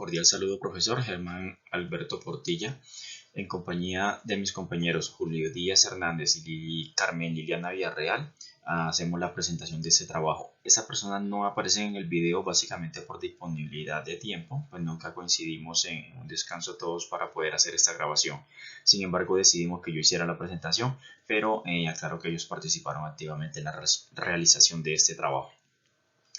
Cordial saludo, profesor Germán Alberto Portilla, en compañía de mis compañeros Julio Díaz Hernández y Carmen Liliana Villarreal. Hacemos la presentación de este trabajo. Esa persona no aparece en el video básicamente por disponibilidad de tiempo, pues nunca coincidimos en un descanso todos para poder hacer esta grabación. Sin embargo, decidimos que yo hiciera la presentación, pero aclaro que ellos participaron activamente en la realización de este trabajo.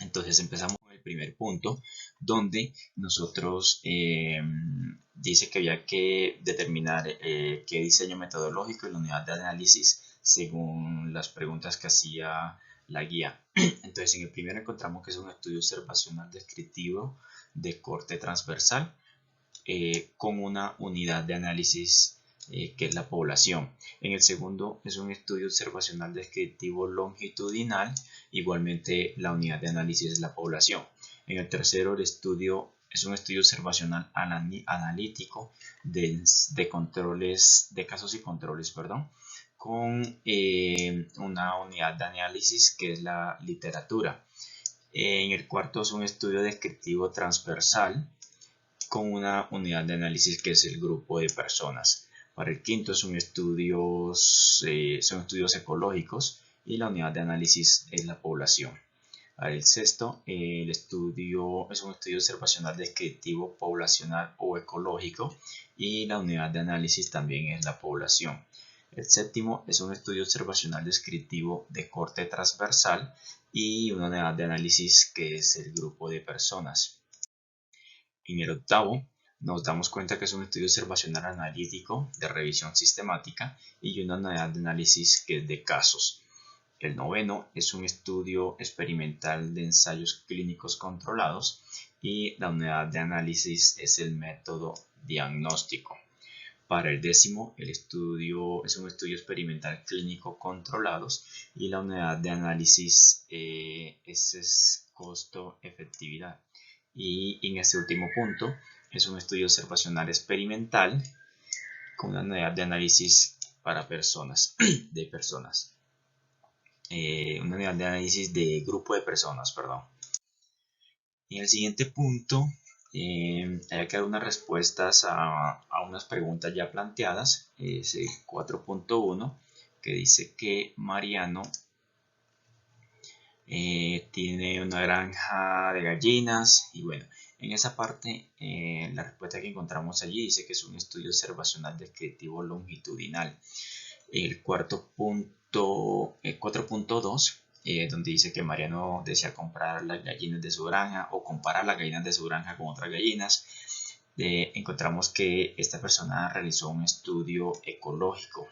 Entonces empezamos con el primer punto, donde nosotros dice que había que determinar qué diseño metodológico y la unidad de análisis según las preguntas que hacía la guía. Entonces en el primero encontramos que es un estudio observacional descriptivo de corte transversal con una unidad de análisis que es la población. En el segundo es un estudio observacional descriptivo longitudinal, igualmente la unidad de análisis es la población. En el tercero el estudio es un estudio observacional analítico de controles, de casos y controles, con una unidad de análisis que es la literatura. En el cuarto es un estudio descriptivo transversal con una unidad de análisis que es el grupo de personas. Para el quinto son estudios ecológicos y la unidad de análisis es la población. Para el sexto, el estudio es un estudio observacional descriptivo poblacional o ecológico y la unidad de análisis también es la población. El séptimo es un estudio observacional descriptivo de corte transversal y una unidad de análisis que es el grupo de personas. En el octavo, nos damos cuenta que es un estudio observacional analítico de revisión sistemática y una unidad de análisis que es de casos. El noveno es un estudio experimental de ensayos clínicos controlados y la unidad de análisis es el método diagnóstico. Para el décimo, el estudio es un estudio experimental clínico controlados y la unidad de análisis es costo-efectividad. Y en este último punto es un estudio observacional experimental con una unidad de análisis para personas, una unidad de análisis de grupo de personas, En el siguiente punto hay que dar unas respuestas a unas preguntas ya planteadas, es el 4.1, que dice que Mariano tiene una granja de gallinas y bueno, en esa parte la respuesta que encontramos allí dice que es un estudio observacional descriptivo longitudinal. El cuarto punto, 4.2, donde dice que Mariano desea comprar las gallinas de su granja o comparar las gallinas de su granja con otras gallinas. Encontramos que esta persona realizó un estudio ecológico.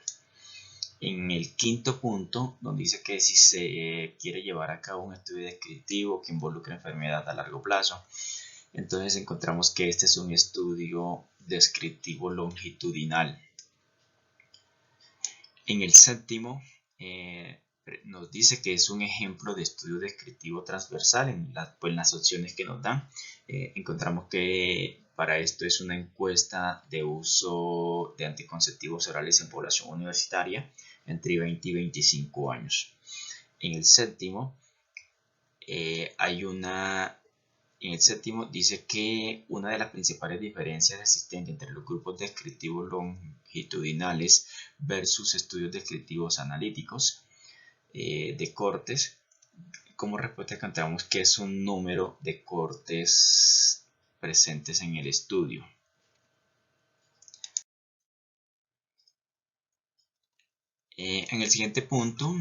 En el quinto punto, donde dice que si se quiere llevar a cabo un estudio descriptivo que involucre enfermedad a largo plazo, entonces encontramos que este es un estudio descriptivo longitudinal. En el séptimo, nos dice que es un ejemplo de estudio descriptivo transversal en las opciones que nos dan. Encontramos que para esto es una encuesta de uso de anticonceptivos orales en población universitaria entre 20 y 25 años. En el séptimo, dice que una de las principales diferencias existentes entre los grupos descriptivos longitudinales versus estudios descriptivos analíticos de cortes, como respuesta encontramos que es un número de cortes presentes en el estudio. En el siguiente punto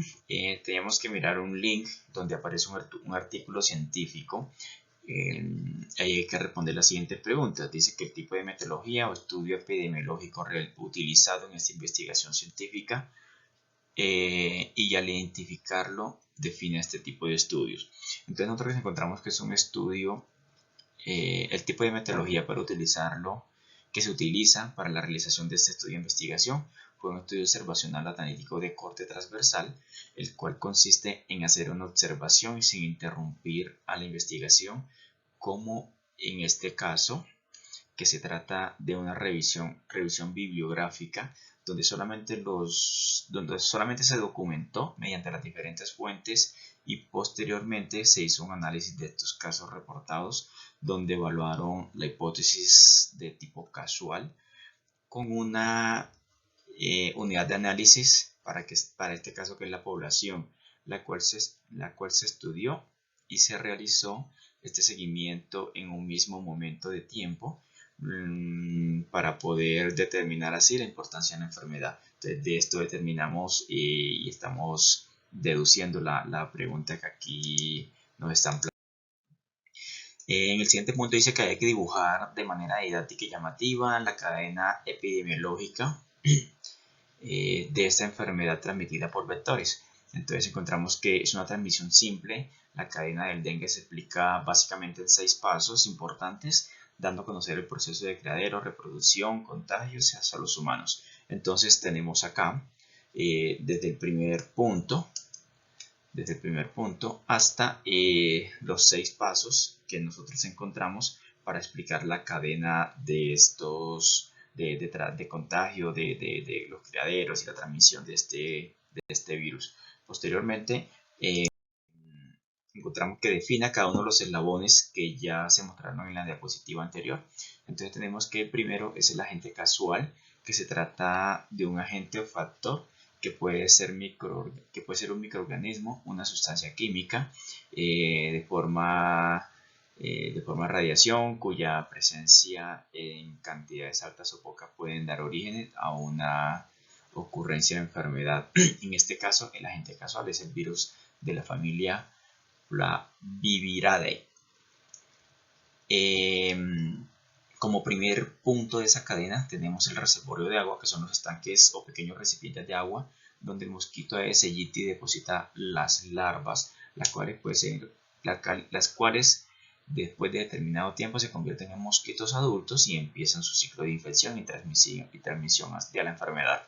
tenemos que mirar un link donde aparece un artículo científico. Hay que responder las siguientes preguntas. Dice que el tipo de metodología o estudio epidemiológico utilizado en esta investigación científica y al identificarlo define este tipo de estudios. Entonces nosotros encontramos que es un estudio, el tipo de metodología para utilizarlo que se utiliza para la realización de este estudio de investigación fue un estudio observacional analítico de corte transversal, el cual consiste en hacer una observación sin interrumpir a la investigación, como en este caso, que se trata de una revisión bibliográfica donde solamente se documentó mediante las diferentes fuentes y posteriormente se hizo un análisis de estos casos reportados donde evaluaron la hipótesis de tipo casual con una unidad de análisis para este caso que es la población, la cual se estudió y se realizó este seguimiento en un mismo momento de tiempo para poder determinar así la importancia de la enfermedad. Entonces, de esto determinamos y estamos deduciendo la pregunta que aquí nos están planteando. En el siguiente punto dice que hay que dibujar de manera didáctica y llamativa la cadena epidemiológica de esta enfermedad transmitida por vectores. Entonces encontramos que es una transmisión simple. La cadena del dengue se explica básicamente en 6 pasos importantes, dando a conocer el proceso de criadero, reproducción, contagios hacia los humanos. Entonces tenemos acá desde el primer punto hasta los 6 pasos que nosotros encontramos para explicar la cadena de estos de contagio de los criaderos y la transmisión de este virus. Posteriormente encontramos que define cada uno de los eslabones que ya se mostraron en la diapositiva anterior. Entonces tenemos que el primero es el agente casual, que se trata de un agente o factor que puede ser un microorganismo, una sustancia química de forma radiación, cuya presencia en cantidades altas o pocas pueden dar origen a una ocurrencia de enfermedad. En este caso, el agente casual es el virus de la familia Flaviviridae. Como primer punto de esa cadena tenemos el reservorio de agua, que son los estanques o pequeños recipientes de agua donde el mosquito Aedes aegypti deposita las larvas, las cuales después de determinado tiempo se convierten en mosquitos adultos y empiezan su ciclo de infección y transmisión hacia la enfermedad.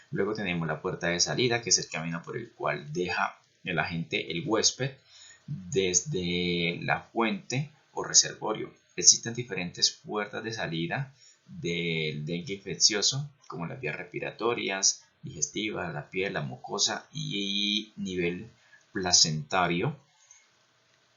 Luego tenemos la puerta de salida, que es el camino por el cual deja el agente, el huésped, desde la fuente o reservorio. Existen diferentes puertas de salida del dengue infeccioso, como las vías respiratorias, digestivas, la piel, la mucosa y nivel placentario.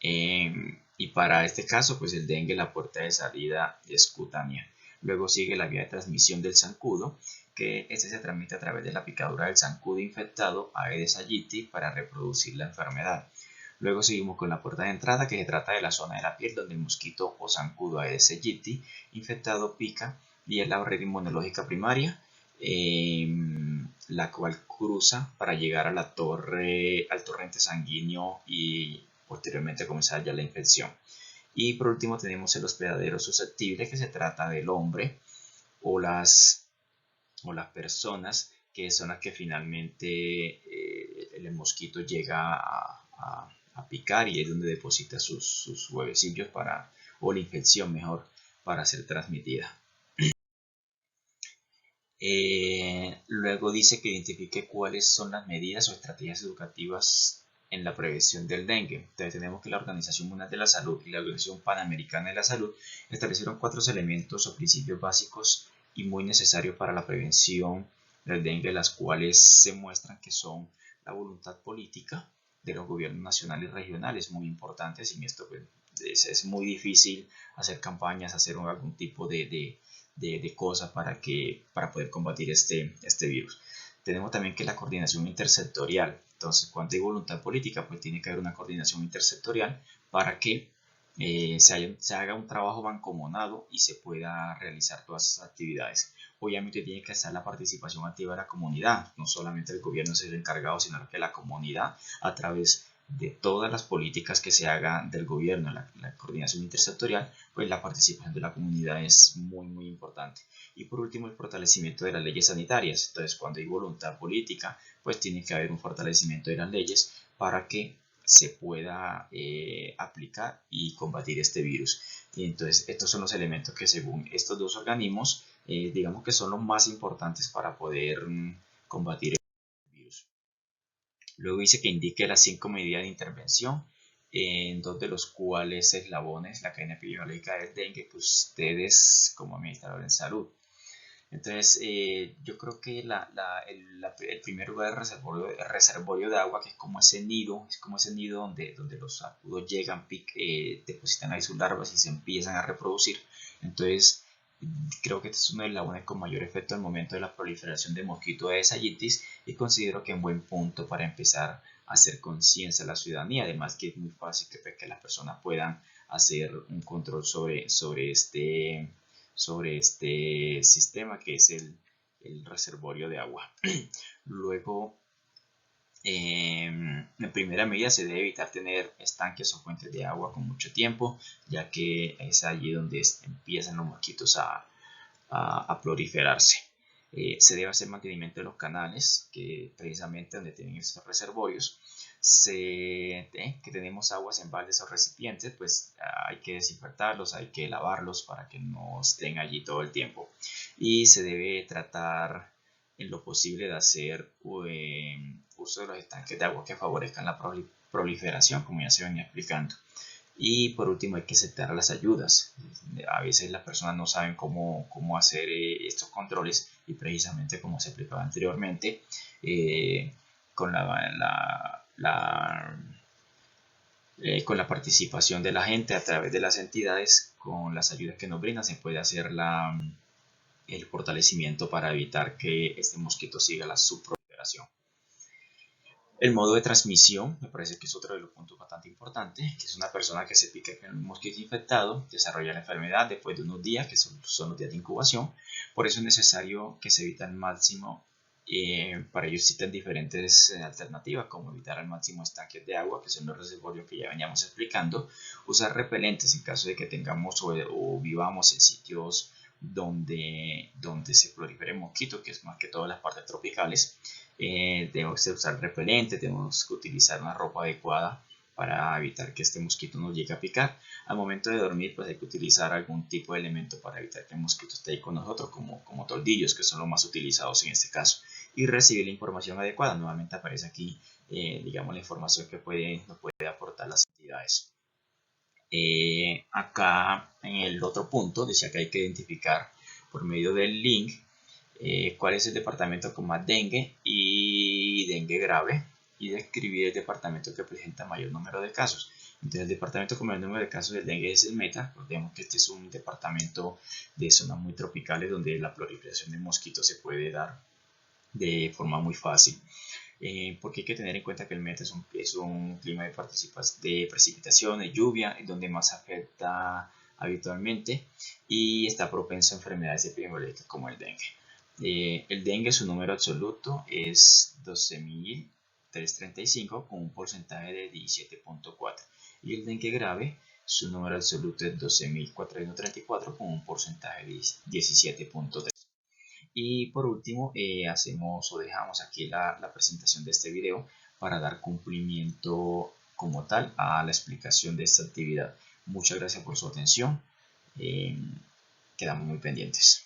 Y para este caso, pues el dengue, la puerta de salida es cutánea. Luego sigue la vía de transmisión del zancudo, que este se transmite a través de la picadura del zancudo infectado Aedes aegypti para reproducir la enfermedad. Luego seguimos con la puerta de entrada, que se trata de la zona de la piel donde el mosquito o zancudo Aedes aegypti infectado pica, y es la red inmunológica primaria, la cual cruza para llegar a al torrente sanguíneo y posteriormente comenzar ya la infección. Y por último tenemos el hospedadero susceptible, que se trata del hombre o las personas que son las que finalmente el mosquito llega a picar, y es donde deposita sus huevecillos o la infección mejor, para ser transmitida. Luego dice que identifique cuáles son las medidas o estrategias educativas en la prevención del dengue. Entonces tenemos que la Organización Mundial de la Salud y la Organización Panamericana de la Salud establecieron 4 elementos o principios básicos y muy necesarios para la prevención del dengue, las cuales se muestran que son la voluntad política de los gobiernos nacionales y regionales, muy importantes. Sin esto pues, es muy difícil hacer campañas, hacer algún tipo de cosas para poder combatir este virus. Tenemos también que la coordinación intersectorial. Entonces, cuando hay voluntad política, pues tiene que haber una coordinación intersectorial para que se haga un trabajo mancomunado y se pueda realizar todas esas actividades. Obviamente tiene que estar la participación activa de la comunidad, no solamente el gobierno es el encargado, sino que la comunidad, a través de todas las políticas que se hagan del gobierno, la coordinación intersectorial, pues la participación de la comunidad es muy importante. Y por último, el fortalecimiento de las leyes sanitarias. Entonces, cuando hay voluntad política, pues tiene que haber un fortalecimiento de las leyes para que se pueda aplicar y combatir este virus. Y entonces, estos son los elementos que según estos dos organismos, digamos que son los más importantes para poder combatir el virus. Luego dice que indique las 5 medidas de intervención, en 2 de los cuales eslabones la cadena epidemiológica del dengue que ustedes como administradores en salud Entonces, yo creo que el primer lugar es el reservorio de agua, que es como ese nido donde los zancudos llegan, depositan ahí sus larvas y se empiezan a reproducir. Entonces, creo que este es uno de los con mayor efecto al momento de la proliferación de mosquito de Aedes y considero que es un buen punto para empezar a hacer conciencia a la ciudadanía. Además, que es muy fácil que las personas puedan hacer un control sobre este sistema que es el reservorio de agua. Luego, en primera medida se debe evitar tener estanques o fuentes de agua con mucho tiempo, ya que es allí donde empiezan los mosquitos a proliferarse. Se debe hacer mantenimiento de los canales, que precisamente donde tienen estos reservorios. Que tenemos aguas en baldes o recipientes, pues hay que desinfectarlos, hay que lavarlos para que no estén allí todo el tiempo. Y se debe tratar en lo posible de hacer uso de los estanques de agua que favorezcan la proliferación, como ya se venía explicando. Y por último hay que aceptar las ayudas. A veces las personas no saben cómo hacer estos controles y precisamente como se explicaba anteriormente, con con la participación de la gente a través de las entidades, con las ayudas que nos brindan, se puede hacer el fortalecimiento para evitar que este mosquito siga su proliferación. El modo de transmisión me parece que es otro de los puntos bastante importantes, que es una persona que se pica con un mosquito infectado, desarrolla la enfermedad después de unos días, que son los días de incubación. Por eso es necesario que se evite al máximo. Para ello existen diferentes alternativas, como evitar al máximo estanques de agua, que son los reservorios que ya veníamos explicando, usar repelentes en caso de que tengamos o vivamos en sitios donde se proliferen mosquitos, que es más que todo las partes tropicales. Tenemos que usar repelente, tenemos que utilizar una ropa adecuada para evitar que este mosquito nos llegue a picar. Al momento de dormir, pues hay que utilizar algún tipo de elemento para evitar que el mosquito esté ahí con nosotros, como toldillos, que son los más utilizados en este caso. Y recibir la información adecuada. Nuevamente aparece aquí, digamos, la información que nos puede aportar las entidades. Acá en el otro punto decía que hay que identificar por medio del link cuál es el departamento con más dengue y dengue grave y describir el departamento que presenta mayor número de casos. Entonces el departamento con mayor número de casos de dengue es el Meta. Recordemos que este es un departamento de zonas muy tropicales donde la proliferación de mosquitos se puede dar de forma muy fácil. Porque hay que tener en cuenta que el Meta es un clima de precipitación, de lluvia, donde más afecta habitualmente y está propenso a enfermedades epidemiológicas como el dengue. El dengue, su número absoluto es 12.335 con un porcentaje de 17.4, y el dengue grave, su número absoluto es 12.434 con un porcentaje de 17.3. Y por último, hacemos o dejamos aquí la presentación de este video para dar cumplimiento como tal a la explicación de esta actividad. Muchas gracias por su atención. Quedamos muy pendientes.